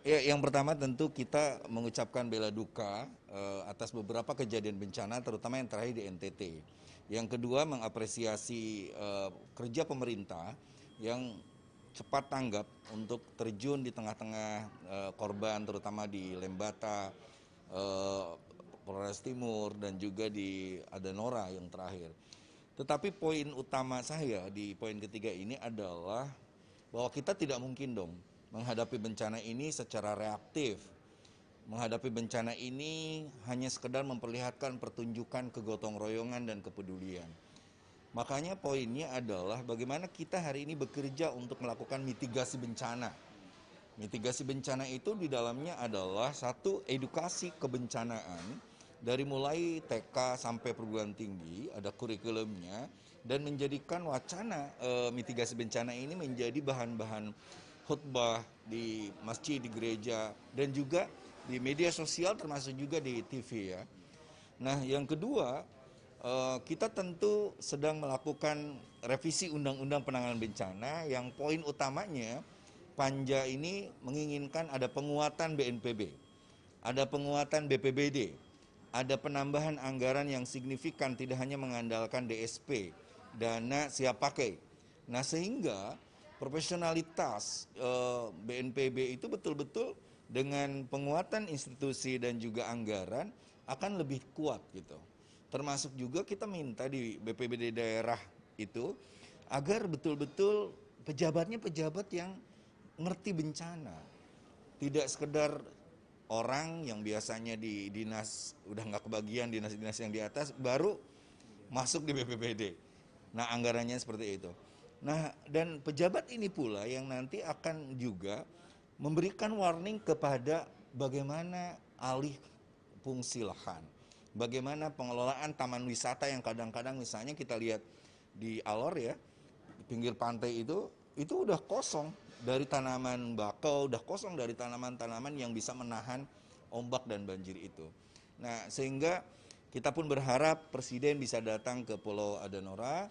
Ya, yang pertama tentu kita mengucapkan bela duka atas beberapa kejadian bencana, terutama yang terakhir di NTT. Yang kedua, mengapresiasi kerja pemerintah yang cepat tanggap untuk terjun di tengah-tengah korban, terutama di Lembata, Polres Timur, dan juga di Adanora yang terakhir. Tetapi poin utama saya di poin ketiga ini adalah bahwa kita tidak mungkin dong menghadapi bencana ini secara reaktif. Menghadapi bencana ini hanya sekedar memperlihatkan pertunjukan kegotong royongan dan kepedulian. Makanya poinnya adalah bagaimana kita hari ini bekerja untuk melakukan mitigasi bencana. Mitigasi bencana itu di dalamnya adalah satu, edukasi kebencanaan dari mulai TK sampai perguruan tinggi, ada kurikulumnya, dan menjadikan wacana mitigasi bencana ini menjadi bahan-bahan khutbah di masjid, di gereja, dan juga di media sosial termasuk juga di TV ya. Nah, yang kedua, kita tentu sedang melakukan revisi Undang-Undang Penanganan Bencana yang poin utamanya Panja ini menginginkan ada penguatan BNPB, ada penguatan BPBD, ada penambahan anggaran yang signifikan tidak hanya mengandalkan DSP, dana siap pakai. Nah, sehingga profesionalitas BNPB itu betul-betul dengan penguatan institusi dan juga anggaran akan lebih kuat gitu. Termasuk juga kita minta di BPBD daerah itu agar betul-betul pejabatnya pejabat yang ngerti bencana. Tidak sekedar orang yang biasanya di dinas udah nggak kebagian dinas-dinas yang di atas baru masuk di BPBD. Nah, anggarannya seperti itu. Nah, dan pejabat ini pula yang nanti akan juga memberikan warning kepada bagaimana alih fungsi lahan. Bagaimana pengelolaan taman wisata yang kadang-kadang misalnya kita lihat di Alor ya, di pinggir pantai itu udah kosong dari tanaman bakau, udah kosong dari tanaman-tanaman yang bisa menahan ombak dan banjir itu. Nah, sehingga kita pun berharap Presiden bisa datang ke Pulau Adanora,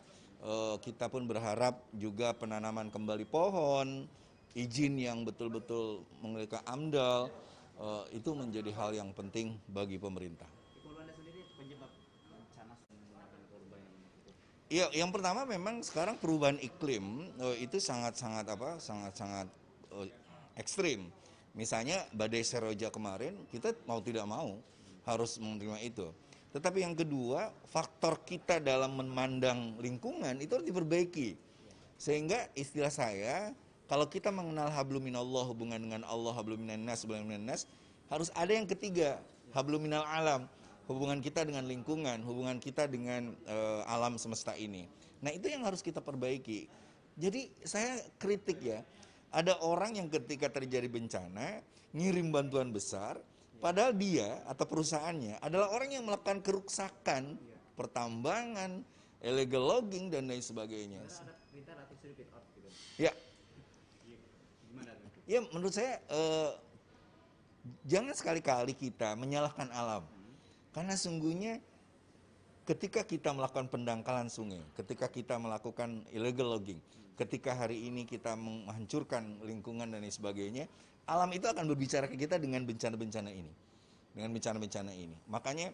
kita pun berharap juga penanaman kembali pohon, izin yang betul-betul memiliki AMDAL, itu menjadi hal yang penting bagi pemerintah. Kalau Anda sendiri penyebab bencana menggunakan korban yang cukup. Iya, yang pertama memang sekarang perubahan iklim itu sangat-sangat ekstrim. Misalnya badai Seroja kemarin, kita mau tidak mau harus menerima itu. Tetapi yang kedua, faktor kita dalam memandang lingkungan itu harus diperbaiki. Sehingga istilah saya, kalau kita mengenal habluminallah, hubungan dengan Allah, habluminannas, harus ada yang ketiga, habluminal alam, hubungan kita dengan lingkungan, hubungan kita dengan alam semesta ini. Nah, itu yang harus kita perbaiki. Jadi saya kritik ya, ada orang yang ketika terjadi bencana ngirim bantuan besar, padahal dia atau perusahaannya adalah orang yang melakukan kerusakan, pertambangan, illegal logging dan lain sebagainya. Ada perintah atau sirkuit out gitu. Ya, Gimana tuh? ya menurut saya jangan sekali-kali kita menyalahkan alam. Karena sungguhnya ketika kita melakukan pendangkalan sungai, ketika kita melakukan illegal logging, ketika hari ini kita menghancurkan lingkungan dan lain sebagainya, alam itu akan berbicara ke kita dengan bencana-bencana ini. Dengan bencana-bencana ini. Makanya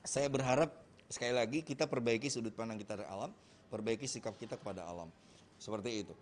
saya berharap sekali lagi kita perbaiki sudut pandang kita dari alam, perbaiki sikap kita kepada alam. Seperti itu.